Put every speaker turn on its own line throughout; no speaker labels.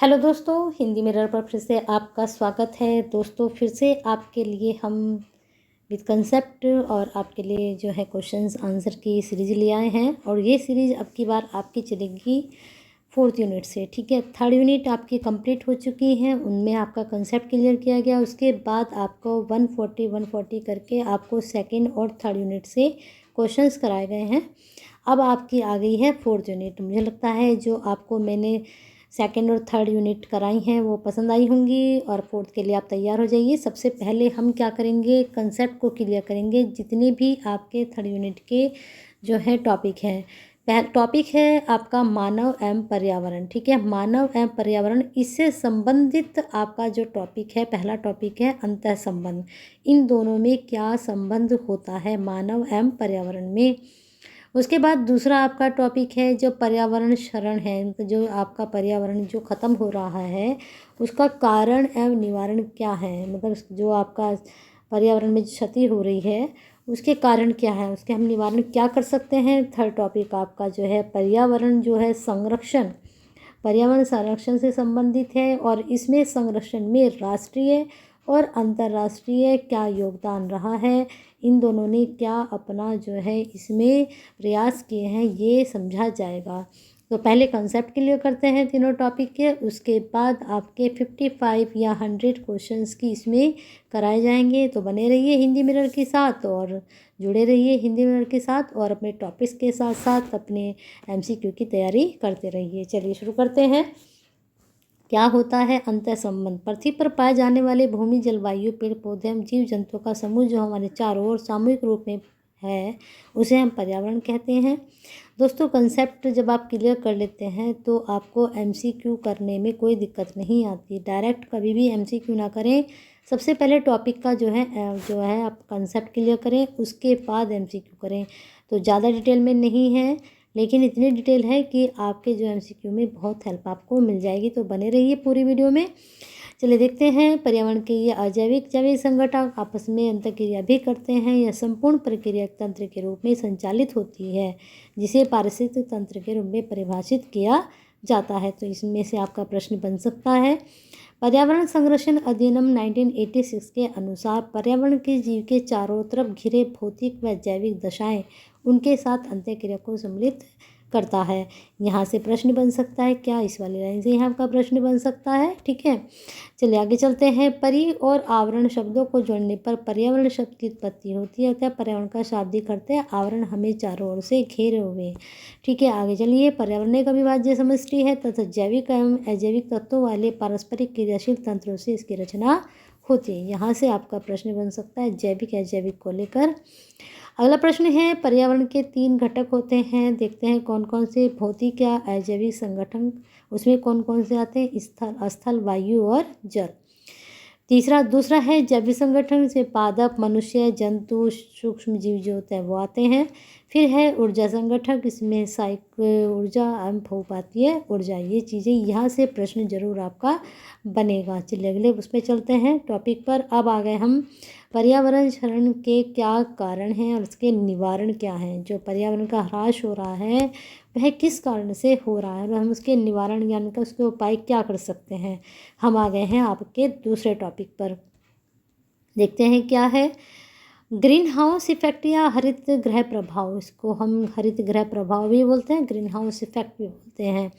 Hello दोस्तों, Hindi mirror पर फिर से आपका स्वागत है। दोस्तों, फिर से आपके लिए हम विद कंसेप्ट और आपके लिए जो है क्वेश्चंस आंसर की सीरीज़ ले आए हैं। और ये सीरीज़ अब की बार आपकी चलेगी 4th यूनिट से। ठीक है, 3rd यूनिट आपकी कंप्लीट हो चुकी हैं, उनमें आपका कंसेप्ट क्लियर किया गया। उसके बाद आपको 140 करके आपको 2nd और 3rd यूनिट से क्वेश्चंस कराए गए हैं। अब आपकी आ गई है 4th यूनिट। मुझे लगता है जो आपको मैंने 2nd और 3rd यूनिट कराई हैं वो पसंद आई होंगी और 4th के लिए आप तैयार हो जाइए। सबसे पहले हम क्या करेंगे, कंसेप्ट को क्लियर करेंगे। जितने भी आपके 3rd यूनिट के जो है टॉपिक हैं, टॉपिक है आपका मानव एवं पर्यावरण। ठीक है, मानव एवं पर्यावरण, इससे संबंधित आपका जो टॉपिक है, पहला टॉपिक है अंतः संबंध। इन दोनों में क्या संबंध होता है मानव एवं पर्यावरण में। उसके बाद दूसरा आपका टॉपिक है जो पर्यावरण क्षरण है, जो आपका पर्यावरण जो ख़त्म हो रहा है उसका कारण एवं निवारण क्या है। मतलब जो आपका पर्यावरण में क्षति हो रही है उसके कारण क्या है, उसके हम निवारण क्या कर सकते हैं। 3rd टॉपिक आपका जो है पर्यावरण जो है संरक्षण, पर्यावरण संरक्षण से संबंधित है। और इसमें संरक्षण में राष्ट्रीय और अंतर्राष्ट्रीय क्या योगदान रहा है, इन दोनों ने क्या अपना जो है इसमें प्रयास किए हैं, ये समझा जाएगा। तो पहले कंसेप्ट क्लियर करते हैं तीनों टॉपिक के। उसके बाद आपके 55 या 100 क्वेश्चंस की इसमें कराए जाएंगे। तो बने रहिए हिंदी मिरर के साथ और जुड़े रहिए हिंदी मिरर के साथ और अपने टॉपिक्स के साथ साथ अपने MCQ की तैयारी करते रहिए। चलिए शुरू करते हैं। क्या होता है अंतः संबंध। पृथ्वी पर पाए जाने वाले भूमि, जलवायु, पेड़ पौधे एवं जीव जंतुओं का समूह जो हमारे चारों ओर सामूहिक रूप में है उसे हम पर्यावरण कहते हैं। दोस्तों, कंसेप्ट जब आप क्लियर कर लेते हैं तो आपको MCQ करने में कोई दिक्कत नहीं आती। डायरेक्ट कभी भी MCQ ना करें। सबसे पहले टॉपिक का जो है आप कंसेप्ट क्लियर करें, उसके बाद MCQ करें। तो ज़्यादा डिटेल में नहीं है, लेकिन इतनी डिटेल है कि आपके जो MCQ में बहुत हेल्प आपको मिल जाएगी। तो बने रहिए पूरी वीडियो में। चलिए देखते हैं। पर्यावरण के ये अजैविक जैविक संगठन आपस में अंतःक्रिया भी करते हैं। यह संपूर्ण प्रक्रिया तंत्र के रूप में संचालित होती है, जिसे पारिस्थितिक तंत्र के रूप में परिभाषित किया जाता है। तो इसमें से आपका प्रश्न बन सकता है। पर्यावरण संरक्षण अधिनियम 1986 के अनुसार पर्यावरण के जीव के चारों तरफ घिरे भौतिक व जैविक दशाएं उनके साथ अंतःक्रिया को सम्मिलित करता है। यहाँ से प्रश्न बन सकता है, क्या इस वाली लाइन से यहाँ का प्रश्न बन सकता है। ठीक है, चलिए आगे चलते हैं। परि और आवरण शब्दों को जोड़ने पर पर्यावरण शब्द की उत्पत्ति होती है। अतः पर्यावरण का शाब्दिक अर्थ है आवरण, हमें चारों ओर से घेरे हुए। ठीक है, आगे चलिए। पर्यावरण एक अविभाज्य समष्टि है तथा जैविक एवं अजैविक तत्वों वाले पारस्परिक क्रियाशील तंत्रों से इसकी रचना होती है। यहाँ से आपका प्रश्न बन सकता है जैविक अजैविक को लेकर। अगला प्रश्न है, पर्यावरण के 3 घटक होते हैं। देखते हैं कौन कौन से। भौतिक या अजैविक संगठन, उसमें कौन कौन से आते हैं, स्थल, वायु और जल। दूसरा है जैविक संगठन, से पादप, मनुष्य, जंतु, सूक्ष्म जीव जो होते हैं वो आते हैं। फिर है ऊर्जा संगठन, इसमें ऊर्जा एवं भूपातीय ऊर्जा, ये चीज़ें यहाँ से प्रश्न जरूर आपका बनेगा। चलिए अगले उस पर चलते हैं टॉपिक पर। अब आ गए हम पर्यावरण क्षरण के क्या कारण हैं और उसके निवारण क्या हैं। जो पर्यावरण का ह्रास हो रहा है वह किस कारण से हो रहा है और हम उसके निवारण यानी कि उसके उपाय क्या कर सकते हैं। हम आ गए हैं आपके दूसरे टॉपिक पर। देखते हैं क्या है। ग्रीन हाउस इफेक्ट या हरित गृह प्रभाव, इसको हम हरित गृह प्रभाव भी बोलते हैं, ग्रीन हाउस इफेक्ट भी बोलते हैं।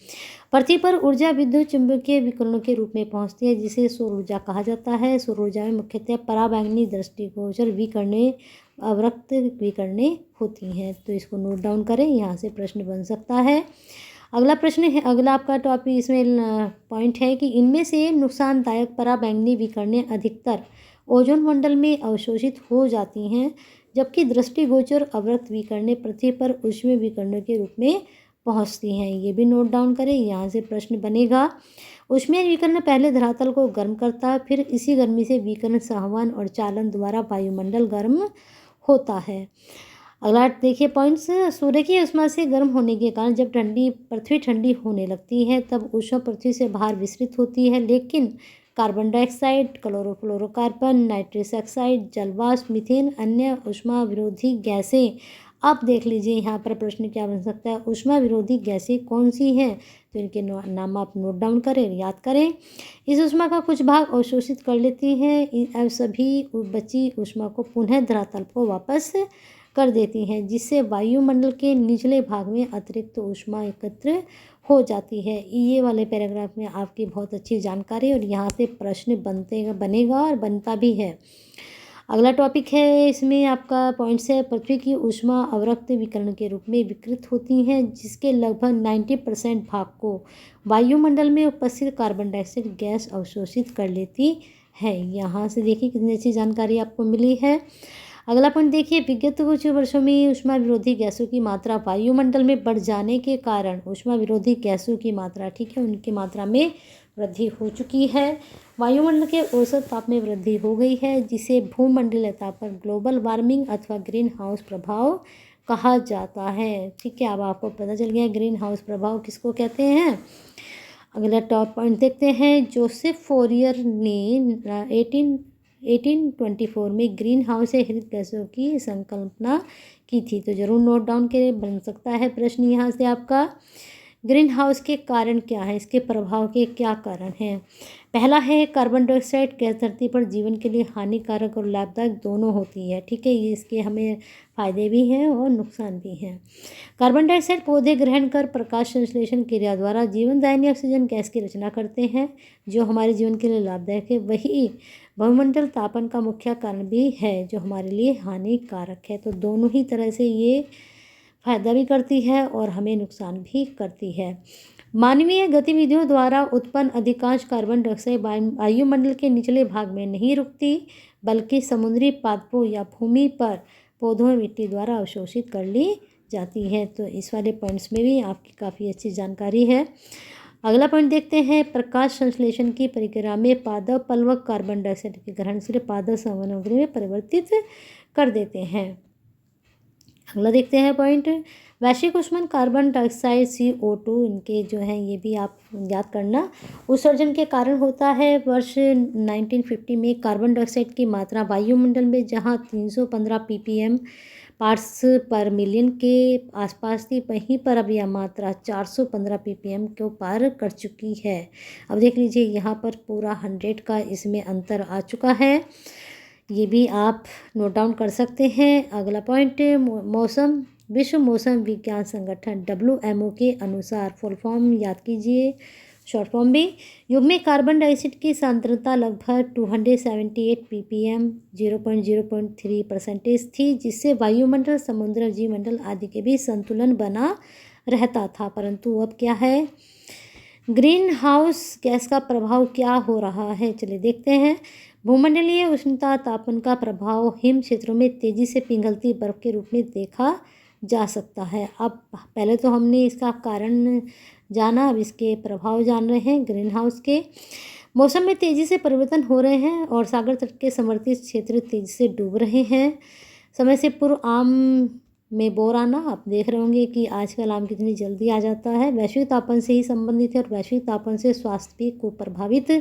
पृथ्वी पर ऊर्जा विद्युत चुंबकीय विकिरणों के रूप में पहुंचती है, जिसे सौर ऊर्जा कहा जाता है। सौर ऊर्जा में मुख्यतः पराबैंगनी दृष्टिगोचर विकिरणें, अवरक्त विकिरणें होती हैं। तो इसको नोट डाउन करें, यहाँ से प्रश्न बन सकता है। अगला प्रश्न है, अगला आपका टॉपिक इसमें पॉइंट है कि इनमें से नुकसानदायक पराबैंगनी विकिरणें अधिकतर ओजोन मंडल में अवशोषित हो जाती हैं, जबकि दृष्टिगोचर अवरक्त विकिरणें पृथ्वी पर ऊष्मीय विकिरणों के रूप में पहुंचती हैं। ये भी नोट डाउन करें, यहाँ से प्रश्न बनेगा। ऊष्मीय विकिरण पहले धरातल को गर्म करता है, फिर इसी गर्मी से विकिरण संवहन और चालन द्वारा वायुमंडल गर्म होता है। अगला देखिए पॉइंट्स। सूर्य की ऊष्मा से गर्म होने के कारण जब पृथ्वी ठंडी होने लगती है तब ऊष्मा पृथ्वी से बाहर विसरित होती है, लेकिन carbon dioxide, chlorofluorocarbon, nitrous oxide, जलवाष्प, मीथेन, अन्य ऊष्मा विरोधी गैसें अब देख लीजिए यहाँ पर प्रश्न क्या बन सकता है, ऊष्मा विरोधी गैसें कौन सी हैं, तो इनके नाम आप नोट डाउन करें, याद करें। इस ऊष्मा का कुछ भाग अवशोषित कर लेती हैं और सभी बची ऊष्मा को पुनः धरातल को वापस कर देती हैं, जिससे वायुमंडल के निचले भाग में अतिरिक्त ऊष्मा एकत्र हो जाती है। ये वाले पैराग्राफ में आपकी बहुत अच्छी जानकारी और यहाँ से प्रश्न बनेगा और बनता भी है। अगला टॉपिक है, इसमें आपका पॉइंट्स है, पृथ्वी की ऊष्मा अवरक्त विकिरण के रूप में विकृत होती हैं, जिसके लगभग 90% भाग को वायुमंडल में उपस्थित कार्बन डाइऑक्साइड गैस अवशोषित कर लेती है। यहाँ से देखिए कितनी अच्छी जानकारी आपको मिली है। अगला पॉइंट देखिए, विगत कुछ वर्षों में ऊष्मा विरोधी गैसों की मात्रा वायुमंडल में बढ़ जाने के कारण ऊष्मा विरोधी गैसों की मात्रा, ठीक है, उनकी मात्रा में वृद्धि हो चुकी है। वायुमंडल के औसत ताप में वृद्धि हो गई है, जिसे भूमंडलीय ताप पर ग्लोबल वार्मिंग अथवा ग्रीन हाउस प्रभाव कहा जाता है। ठीक है, अब आपको पता चल गया ग्रीन हाउस प्रभाव किसको कहते हैं। अगला टॉप पॉइंट देखते हैं, जोसेफ फोरियर ने 1824 में ग्रीन हाउस से हरित गैसों की संकल्पना की थी। तो जरूर नोट डाउन करें, बन सकता है प्रश्न यहाँ से आपका। ग्रीन हाउस के कारण क्या है, इसके प्रभाव के क्या कारण हैं। पहला है, कार्बन डाइऑक्साइड गैस धरती पर जीवन के लिए हानिकारक और लाभदायक दोनों होती है। ठीक है, ये इसके हमें फ़ायदे भी हैं और नुकसान भी हैं। कार्बन डाइऑक्साइड पौधे ग्रहण कर प्रकाश संश्लेषण क्रिया द्वारा जीवनदायिनी ऑक्सीजन गैस की रचना करते हैं, जो हमारे जीवन के लिए लाभदायक है। वही वायुमंडल तापन का मुख्य कारण भी है, जो हमारे लिए हानिकारक है। तो दोनों ही तरह से ये फायदा भी करती है और हमें नुकसान भी करती है। मानवीय गतिविधियों द्वारा उत्पन्न अधिकांश कार्बन डाइऑक्साइड वायुमंडल के निचले भाग में नहीं रुकती, बल्कि समुद्री पादपों या भूमि पर पौधों में मिट्टी द्वारा अवशोषित कर ली जाती है। तो इस वाले पॉइंट्स में भी आपकी काफ़ी अच्छी जानकारी है। अगला पॉइंट देखते हैं, प्रकाश संश्लेषण की प्रक्रिया में पादप पलवक कार्बन डाइऑक्साइड के ग्रहण से पादप सामग्री में परिवर्तित कर देते हैं। अगला देखते हैं पॉइंट, वैश्विक ऊष्मन कार्बन डाइऑक्साइड CO2 इनके जो हैं ये भी आप याद करना उत्सर्जन के कारण होता है। वर्ष 1950 में कार्बन डाइऑक्साइड की मात्रा वायुमंडल में जहां 315 ppm पार्ट्स पर मिलियन के आसपास थी, वहीं पर अब यह मात्रा 415 ppm को पार कर चुकी है। अब देख लीजिए यहाँ पर पूरा 100 का इसमें अंतर आ चुका है। ये भी आप नोट डाउन कर सकते हैं। अगला पॉइंट, मौसम, विश्व मौसम विज्ञान संगठन WMO के अनुसार, फुल फॉर्म याद कीजिए, शॉर्ट फॉर्म भी, युग में कार्बन डाइऑक्साइड की सांद्रता लगभग 278 ppm 0.03% थी, जिससे वायुमंडल, समुद्र, जीवमंडल आदि के भी संतुलन बना रहता था। परंतु अब क्या है, ग्रीन हाउस गैस का प्रभाव क्या हो रहा है, चलिए देखते हैं। भूमंडलीय उष्णता तापन का प्रभाव हिम क्षेत्रों में तेजी से पिघलती बर्फ के रूप में देखा जा सकता है। अब पहले तो हमने इसका कारण जाना, अब इसके प्रभाव जान रहे हैं ग्रीन हाउस के। मौसम में तेजी से परिवर्तन हो रहे हैं और सागर तट के समवर्ती क्षेत्र तेजी से डूब रहे हैं। समय से पूर्व आम में बोर आना, आप देख रहे होंगे कि आजकल आम कितनी जल्दी आ जाता है। वैश्विक तापन से ही संबंधित है और वैश्विक तापन से स्वास्थ्य भी को प्रभावित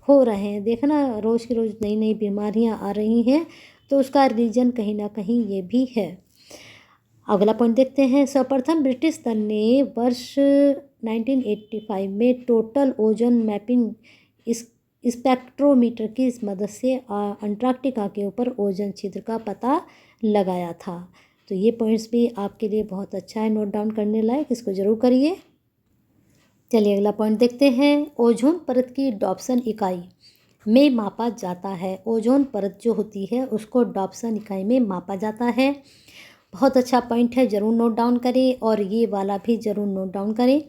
हो रहे हैं। देखना, रोज़ की रोज़ नई नई बीमारियां आ रही हैं, तो उसका रीजन कहीं ना कहीं ये भी है। अगला पॉइंट देखते हैं, सर्वप्रथम ब्रिटिश दल ने वर्ष 1985 में टोटल ओजोन मैपिंग स्पेक्ट्रोमीटर की मदद से अंटार्कटिका के ऊपर ओजोन छिद्र का पता लगाया था। तो ये पॉइंट्स भी आपके लिए बहुत अच्छा है, नोट डाउन करने लायक, इसको ज़रूर करिए। चलिए अगला पॉइंट देखते हैं, ओजोन परत की डॉप्सन इकाई में मापा जाता है। ओजोन परत जो होती है उसको डॉप्सन इकाई में मापा जाता है। बहुत अच्छा पॉइंट है, ज़रूर नोट डाउन करें और ये वाला भी ज़रूर नोट डाउन करें।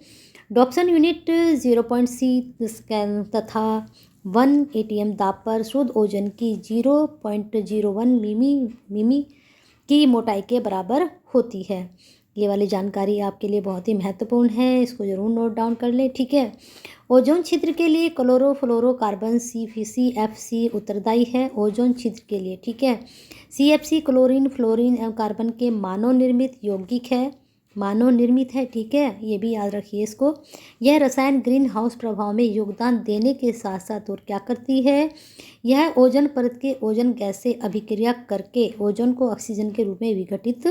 डॉप्सन यूनिट 0.c स्कैन तथा 1 atm दाब पर शुद्ध ओजोन की 0.01 मिमी की मोटाई के बराबर होती है। ये वाली जानकारी आपके लिए बहुत ही महत्वपूर्ण है, इसको ज़रूर नोट डाउन कर लें। ठीक है, ओजोन छिद्र के लिए क्लोरोफ्लोरोकार्बन CFC उत्तरदायी है ओजोन छिद्र के लिए। ठीक है, CFC क्लोरीन, फ्लोरीन एवं कार्बन के मानव निर्मित यौगिक है मानव निर्मित है, ठीक है, ये भी याद रखिए इसको। यह रसायन ग्रीन हाउस प्रभाव में योगदान देने के साथ साथ और क्या करती है, यह ओजोन परत के ओजोन गैस से अभिक्रिया करके ओजोन को ऑक्सीजन के रूप में विघटित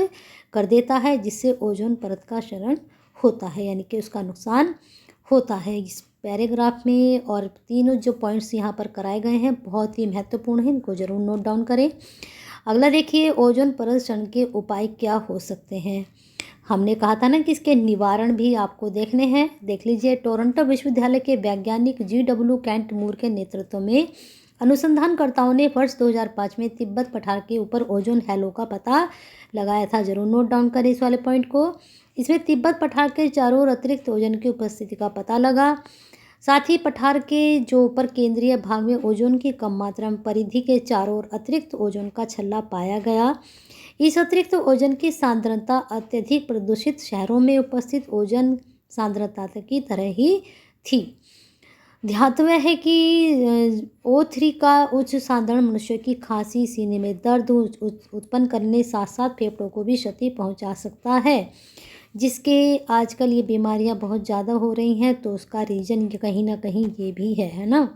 कर देता है, जिससे ओजोन परत का क्षरण होता है, यानी कि उसका नुकसान होता है। इस पैराग्राफ में और तीनों जो पॉइंट्स यहाँ पर कराए गए हैं बहुत ही महत्वपूर्ण हैं, इनको जरूर नोट डाउन करें। अगला देखिए, ओजोन परत क्षरण के उपाय क्या हो सकते हैं। हमने कहा था ना कि इसके निवारण भी आपको देखने हैं, देख लीजिए। टोरंटो विश्वविद्यालय के वैज्ञानिक GW कैंट मूर के नेतृत्व में अनुसंधानकर्ताओं ने वर्ष 2005 में तिब्बत पठार के ऊपर ओजोन हैलो का पता लगाया था। जरूर नोट डाउन करें इस वाले पॉइंट को। इसमें तिब्बत पठार के चारों ओर अतिरिक्त ओजोन की उपस्थिति का पता लगा। साथ ही पठार के जो ऊपर केंद्रीय भाग में ओजोन की कम मात्रा में परिधि के चारों ओर अतिरिक्त ओजोन का छल्ला पाया गया। इस अतिरिक्त ओजोन की सांद्रता अत्यधिक प्रदूषित शहरों में उपस्थित ओजोन सांद्रता की तरह ही थी। ध्यातव्य है कि O3 का उच्च साधारण मनुष्य की खांसी, सीने में दर्द उत्पन्न करने साथ साथ फेफड़ों को भी क्षति पहुंचा सकता है, जिसके आजकल ये बीमारियां बहुत ज़्यादा हो रही हैं, तो उसका रीज़न कहीं ना कहीं ये भी है ना।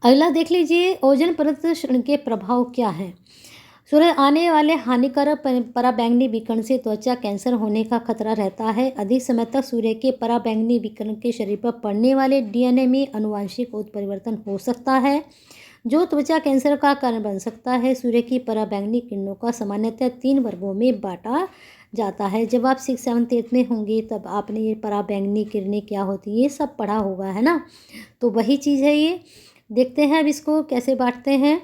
अगला देख लीजिए, ओजोन परत क्षरण के प्रभाव क्या हैं। सूर्य आने वाले हानिकारक पराबैंगनी विकिरण से त्वचा कैंसर होने का खतरा रहता है। अधिक समय तक सूर्य के पराबैंगनी विकिरण के शरीर पर पड़ने वाले DNA में आनुवंशिक उत्परिवर्तन हो सकता है, जो त्वचा कैंसर का कारण बन सकता है। सूर्य की पराबैंगनी किरणों का सामान्यतः 3 वर्गों में बांटा जाता है। जब आप 6, 7, 8 में होंगे तब आपने ये पराबैंगनी किरणें क्या होती है ये सब पढ़ा होगा, है ना। तो वही चीज़ है ये। देखते हैं अब इसको कैसे बांटते हैं।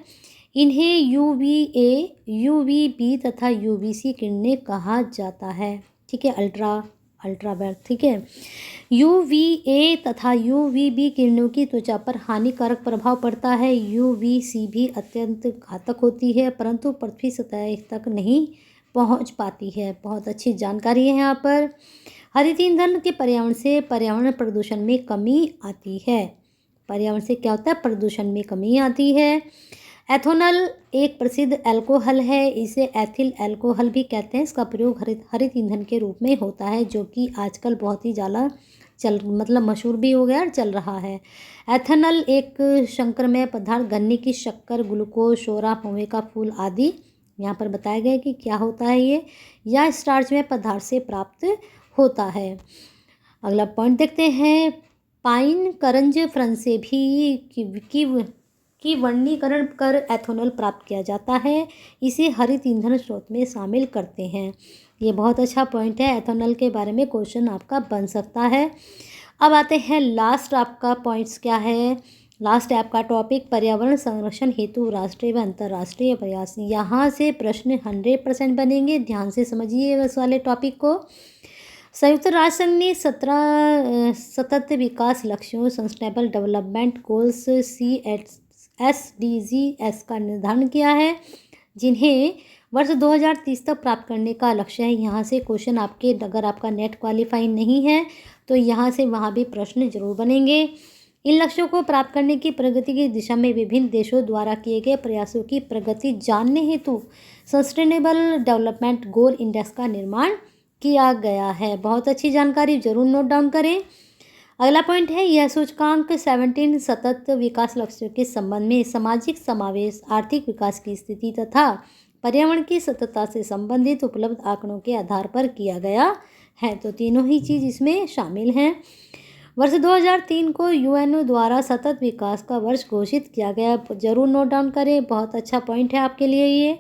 इन्हें UVA, UVB तथा UVC किरणें कहा जाता है, ठीक है, अल्ट्रावायलेट, ठीक है। UVA तथा UVB किरणों की त्वचा पर हानिकारक प्रभाव पड़ता है। UVC भी अत्यंत घातक होती है, परंतु पृथ्वी सतह तक नहीं पहुंच पाती है। बहुत अच्छी जानकारी है यहाँ पर। हरित ईंधन के पर्यावरण से पर्यावरण प्रदूषण में कमी आती है। पर्यावरण से क्या होता है, प्रदूषण में कमी आती है। एथेनॉल एक प्रसिद्ध अल्कोहल है, इसे एथिल अल्कोहल भी कहते हैं। इसका प्रयोग हरित ईंधन के रूप में होता है, जो कि आजकल बहुत ही ज़्यादा मतलब मशहूर भी हो गया और चल रहा है। एथेनॉल एक शंकरमय पदार्थ गन्ने की शक्कर, ग्लूकोज, सोरा, पोहे का फूल आदि यहाँ पर बताया गया कि क्या होता है ये, या स्टार्च में पदार्थ से प्राप्त होता है। अगला पॉइंट देखते हैं। पाइन करंज फर्न से भी की वर्गीकरण कर एथेनॉल प्राप्त किया जाता है। इसे हरित ईंधन स्रोत में शामिल करते हैं। ये बहुत अच्छा पॉइंट है, एथेनॉल के बारे में क्वेश्चन आपका बन सकता है। अब आते हैं लास्ट आपका पॉइंट्स क्या है। लास्ट आपका टॉपिक पर्यावरण संरक्षण हेतु राष्ट्रीय व अंतर्राष्ट्रीय प्रयास। यहाँ से प्रश्न 100% बनेंगे, ध्यान से समझिए इस वाले टॉपिक को। संयुक्त राष्ट्र संघ ने 17 सतत विकास लक्ष्यों सस्टेनेबल डेवलपमेंट गोल्स SDGs का निर्धारण किया है, जिन्हें वर्ष 2030 तक प्राप्त करने का लक्ष्य है। यहाँ से क्वेश्चन आपके, अगर आपका नेट क्वालिफाई नहीं है तो यहाँ से वहाँ भी प्रश्न जरूर बनेंगे। इन लक्ष्यों को प्राप्त करने की प्रगति की दिशा में विभिन्न देशों द्वारा किए गए प्रयासों की प्रगति जानने हेतु सस्टेनेबल डेवलपमेंट गोल इंडेक्स का निर्माण किया गया है। बहुत अच्छी जानकारी, जरूर नोट डाउन करें। अगला पॉइंट है, यह सूचकांक 17 सतत विकास लक्ष्यों के संबंध में सामाजिक समावेश, आर्थिक विकास की स्थिति तथा पर्यावरण की सततता से संबंधित उपलब्ध आंकड़ों के आधार पर किया गया है। तो तीनों ही चीज़ इसमें शामिल हैं। वर्ष 2003 को UN द्वारा सतत विकास का वर्ष घोषित किया गया, जरूर नोट डाउन करें, बहुत अच्छा पॉइंट है आपके लिए ये।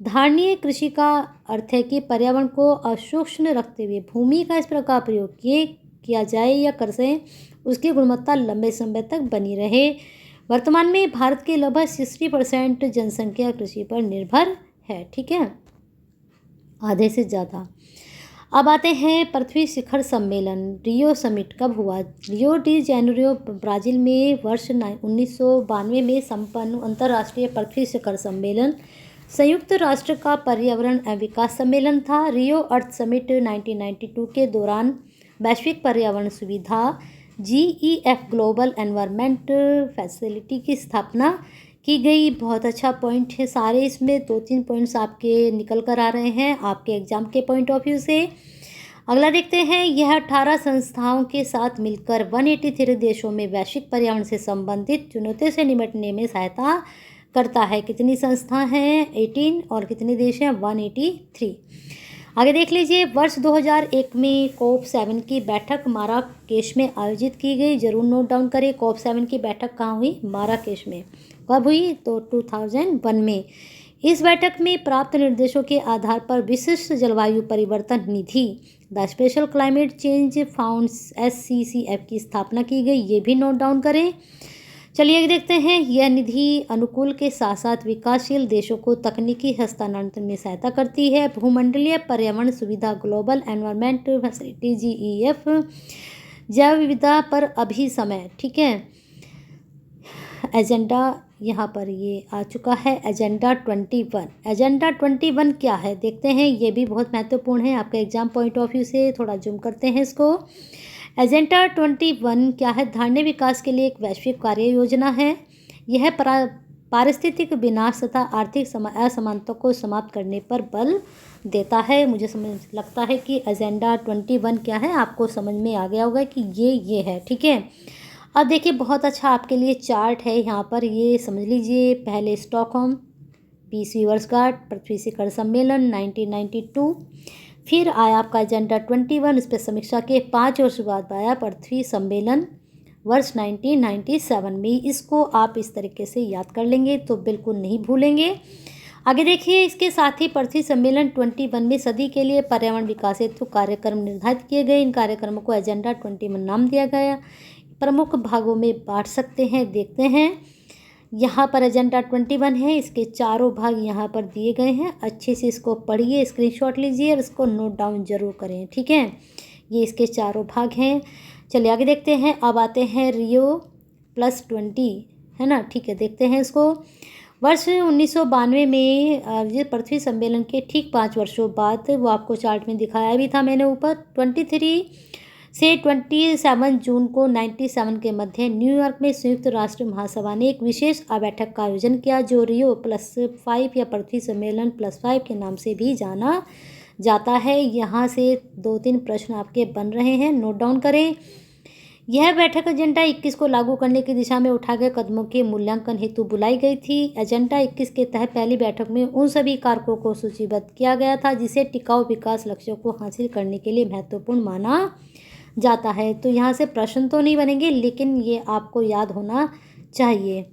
धारणीय कृषि का अर्थ है कि पर्यावरण को असूक्ष्म रखते हुए भूमि का इस प्रकार प्रयोग किया जाए या कर सकें उसकी गुणवत्ता लंबे समय तक बनी रहे। वर्तमान में भारत के लगभग 60% जनसंख्या कृषि पर निर्भर है, ठीक है, आधे से ज़्यादा। अब आते हैं पृथ्वी शिखर सम्मेलन। रियो समिट कब हुआ। रियो डी जेनेरियो ब्राज़ील में वर्ष 1992 में संपन्न अंतर्राष्ट्रीय पृथ्वी शिखर सम्मेलन संयुक्त राष्ट्र का पर्यावरण एवं विकास सम्मेलन था। रियो अर्थ समिट 1992 के दौरान वैश्विक पर्यावरण सुविधा GEF ग्लोबल एनवायरनमेंट फैसिलिटी की स्थापना की गई। बहुत अच्छा पॉइंट है सारे, इसमें 2-3 पॉइंट्स आपके निकल कर आ रहे हैं आपके एग्ज़ाम के पॉइंट ऑफ व्यू से। अगला देखते हैं, यह 18 संस्थाओं के साथ मिलकर 183 देशों में वैश्विक पर्यावरण से संबंधित चुनौतियों से निपटने में सहायता करता है। कितनी संस्था हैं? 18। और कितने देश हैं? 183। आगे देख लीजिए, वर्ष 2001 में COP7 की बैठक माराकेश में आयोजित की गई। जरूर नोट डाउन करें, COP7 की बैठक कहाँ हुई? माराकेश में। कब हुई? तो 2001 में। इस बैठक में प्राप्त निर्देशों के आधार पर विशिष्ट जलवायु परिवर्तन निधि the special climate change fund SCCF की स्थापना की गई। ये भी नोट डाउन करें। चलिए देखते हैं, यह निधि अनुकूल के साथ साथ विकासशील देशों को तकनीकी हस्तांतरण में सहायता करती है। भूमंडलीय पर्यावरण सुविधा ग्लोबल एनवायरमेंट फैसिलिटी GEF, जैव विविधता पर अभी समय, ठीक है। एजेंडा यहाँ पर ये आ चुका है, एजेंडा 21। एजेंडा 21 क्या है देखते हैं, ये भी बहुत महत्वपूर्ण है आपके एग्जाम पॉइंट ऑफ व्यू से। थोड़ा जूम करते हैं इसको। एजेंडा 21 क्या है? धारणीय विकास के लिए एक वैश्विक कार्य योजना है। यह पारिस्थितिक विनाश तथा आर्थिक असमानता को समाप्त करने पर बल देता है। मुझे समझ लगता है कि एजेंडा 21 क्या है आपको समझ में आ गया होगा कि ये है, ठीक है। अब देखिए, बहुत अच्छा आपके लिए चार्ट है यहाँ पर, ये समझ लीजिए। पहले स्टॉकहोम पीस वर्षगांठ, पृथ्वी शिखर सम्मेलन 1992, फिर आया आपका एजेंडा 21, इस पर समीक्षा के 5 वर्ष बाद आया पृथ्वी सम्मेलन वर्ष 1997 में। इसको आप इस तरीके से याद कर लेंगे तो बिल्कुल नहीं भूलेंगे। आगे देखिए, इसके साथ ही पृथ्वी सम्मेलन 21 में सदी के लिए पर्यावरण विकास हेतु कार्यक्रम निर्धारित किए गए। इन कार्यक्रमों को एजेंडा 21 नाम दिया गया। प्रमुख भागों में बांट सकते हैं, देखते हैं। यहाँ पर एजेंडा 21 है, इसके चारों भाग यहाँ पर दिए गए हैं। अच्छे से इसको पढ़िए, स्क्रीनशॉट लीजिए और इसको नोट डाउन जरूर करें, ठीक है। ये इसके चारों भाग हैं। चलिए आगे देखते हैं। अब आते हैं Rio+20, है ना, ठीक है। देखते हैं इसको। वर्ष 1992 में ये पृथ्वी सम्मेलन के ठीक 5 वर्षों बाद, वो आपको चार्ट में दिखाया भी था मैंने ऊपर, 23 से 27 जून को 97 के मध्य न्यूयॉर्क में संयुक्त राष्ट्र महासभा ने एक विशेष बैठक का आयोजन किया, जो Rio+5 या पृथ्वी सम्मेलन +5 के नाम से भी जाना जाता है। यहाँ से 2-3 प्रश्न आपके बन रहे हैं, नोट डाउन करें। यह बैठक एजेंडा 21 को लागू करने की दिशा में उठाए गए कदमों के मूल्यांकन हेतु बुलाई गई थी। एजेंडा 21 के तहत पहली बैठक में उन सभी कारकों को सूचीबद्ध किया गया था जिसे टिकाऊ विकास लक्ष्यों को हासिल करने के लिए महत्वपूर्ण माना जाता है। तो यहाँ से प्रश्न तो नहीं बनेंगे, लेकिन ये आपको याद होना चाहिए।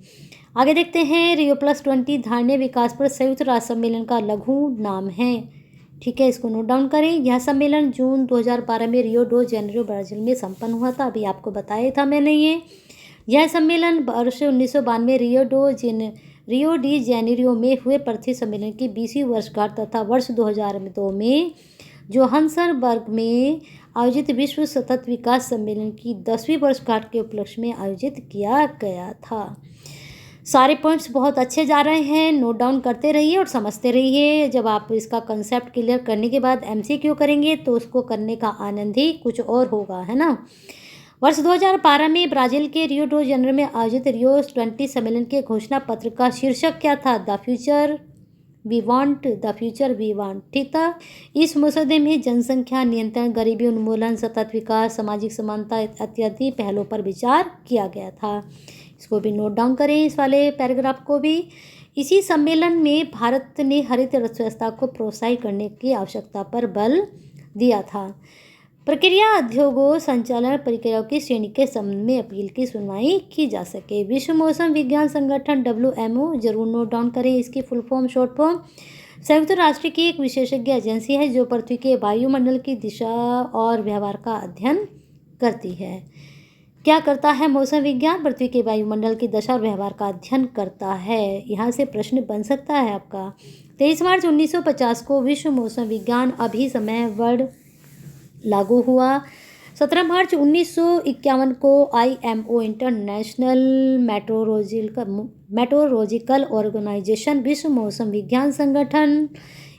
आगे देखते हैं। Rio+20 धारणीय विकास पर संयुक्त राष्ट्र सम्मेलन का लघु नाम है, ठीक है। इसको नोट डाउन करें। यह सम्मेलन जून 2012 में रियो डो जेनेरो ब्राज़ील में संपन्न हुआ था। अभी आपको बताया था मैंने यह सम्मेलन वर्ष 1992 रियो डी जेनेरियो में हुए पृथ्वी सम्मेलन की 20वीं वर्षगांठ तथा वर्ष 2002 में जोहान्सबर्ग में आयोजित विश्व सतत विकास सम्मेलन की 10वीं वर्षगांठ के उपलक्ष्य में आयोजित किया गया था। सारे पॉइंट्स बहुत अच्छे जा रहे हैं, नोट डाउन करते रहिए और समझते रहिए। जब आप इसका कंसेप्ट क्लियर करने के बाद MCQ करेंगे तो उसको करने का आनंद ही कुछ और होगा, है ना। वर्ष 2012 में ब्राज़ील के रियो डो जेनेरो में आयोजित Rio+20 सम्मेलन के घोषणा पत्र का शीर्षक क्या था? द फ्यूचर वी वांट, ठीक था। इस मसौदे में जनसंख्या नियंत्रण, गरीबी उन्मूलन, सतत विकास, सामाजिक समानता इत्यादि पहलों पर विचार किया गया था। इसको भी नोट डाउन करें, इस वाले पैराग्राफ को भी। इसी सम्मेलन में भारत ने हरित अर्थव्यवस्था को प्रोत्साहित करने की आवश्यकता पर बल दिया था। प्रक्रिया उद्योगों संचालन प्रक्रियाओं की श्रेणी के संबंध में अपील की सुनवाई की जा सके। विश्व मौसम विज्ञान संगठन WMO, जरूर नोट डाउन करें इसकी फुल फॉर्म, शॉर्ट फॉर्म। संयुक्त राष्ट्र की एक विशेषज्ञ एजेंसी है जो पृथ्वी के वायुमंडल की दिशा और व्यवहार का अध्ययन करती है। क्या करता है मौसम विज्ञान? पृथ्वी के वायुमंडल की दशा और व्यवहार का अध्ययन करता है। यहाँ से प्रश्न बन सकता है आपका। 23 मार्च 1950 को विश्व मौसम विज्ञान अभिसमय वर्ड लागू हुआ। 17 मार्च 1951 को IMO इंटरनेशनल मेट्रोलॉजिकल ऑर्गेनाइजेशन, विश्व मौसम विज्ञान संगठन,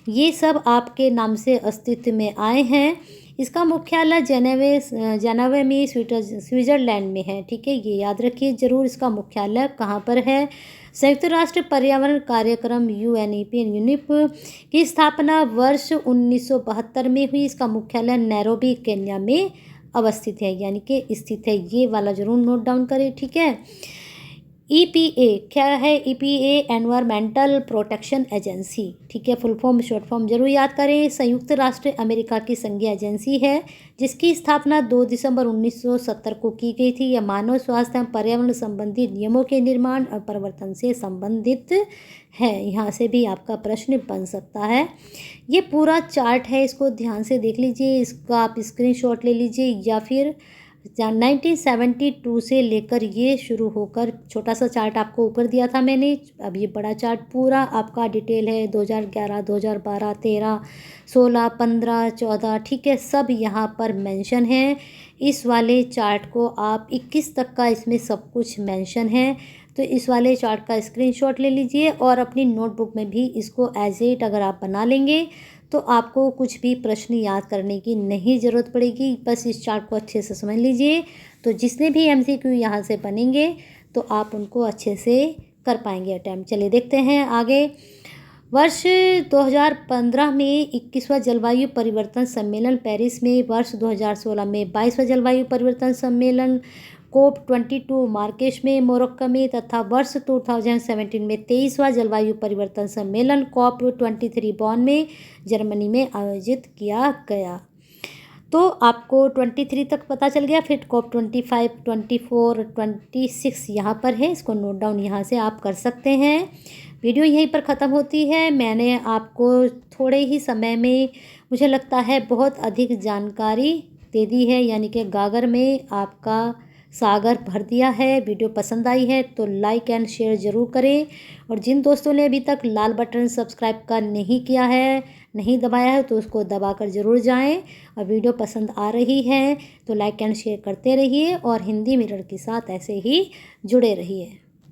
ये सब आपके नाम से अस्तित्व में आए हैं। इसका मुख्यालय जेनेवा में स्विट्ज़रलैंड में है। ठीक है, ये याद रखिए ज़रूर, इसका मुख्यालय कहाँ पर है। संयुक्त राष्ट्र पर्यावरण कार्यक्रम यूएनईपी की स्थापना वर्ष 1972 में हुई। इसका मुख्यालय नैरोबी केन्या में अवस्थित है, यानी कि स्थित है। ये वाला जरूर नोट डाउन करें। ठीक है, EPA क्या है? EPA environmental protection agency. ठीक है, फुल फॉर्म शॉर्ट फॉर्म जरूर याद करें। संयुक्त राष्ट्र अमेरिका की संघीय एजेंसी है जिसकी स्थापना 2 दिसंबर 1970 को की गई थी। यह मानव स्वास्थ्य एवं पर्यावरण संबंधी नियमों के निर्माण और परिवर्तन से संबंधित है। यहाँ से भी आपका प्रश्न बन सकता है। ये पूरा चार्ट है, इसको ध्यान से देख लीजिए, इसका आप स्क्रीनशॉट ले लीजिए, या फिर 1972 से लेकर ये शुरू होकर छोटा सा चार्ट आपको ऊपर दिया था मैंने। अब ये बड़ा चार्ट पूरा आपका डिटेल है 2011, 2012, 13, 16, 15, 14। ठीक है, सब यहाँ पर मेंशन है। इस वाले चार्ट को आप 21 तक का इसमें सब कुछ मेंशन है, तो इस वाले चार्ट का स्क्रीनशॉट ले लीजिए और अपनी नोटबुक में भी इसको एज इट अगर आप बना लेंगे तो आपको कुछ भी प्रश्न याद करने की नहीं ज़रूरत पड़ेगी। बस इस चार्ट को अच्छे से समझ लीजिए, तो जितने भी MCQ यहाँ से बनेंगे तो आप उनको अच्छे से कर पाएंगे अटैम्प्ट। चलिए देखते हैं आगे। वर्ष 2015 में 21वां जलवायु परिवर्तन सम्मेलन पेरिस में, वर्ष 2016 में 22वां जलवायु परिवर्तन सम्मेलन COP22 मार्केश में मोरक्को में, तथा वर्ष 2017 में 23वां जलवायु परिवर्तन सम्मेलन COP23 बॉन में जर्मनी में आयोजित किया गया। तो आपको 23 तक पता चल गया। फिर COP25, 24, 26 यहाँ पर है, इसको नोट डाउन यहाँ से आप कर सकते हैं। वीडियो यहीं पर ख़त्म होती है। मैंने आपको थोड़े ही समय में, मुझे लगता है, बहुत अधिक जानकारी दे दी है, यानी कि गागर में आपका सागर भर दिया है। वीडियो पसंद आई है तो लाइक एंड शेयर ज़रूर करें, और जिन दोस्तों ने अभी तक लाल बटन सब्सक्राइब का नहीं किया है, नहीं दबाया है, तो उसको दबाकर ज़रूर जाएं। और वीडियो पसंद आ रही है तो लाइक एंड शेयर करते रहिए, और हिंदी मिरर के साथ ऐसे ही जुड़े रहिए।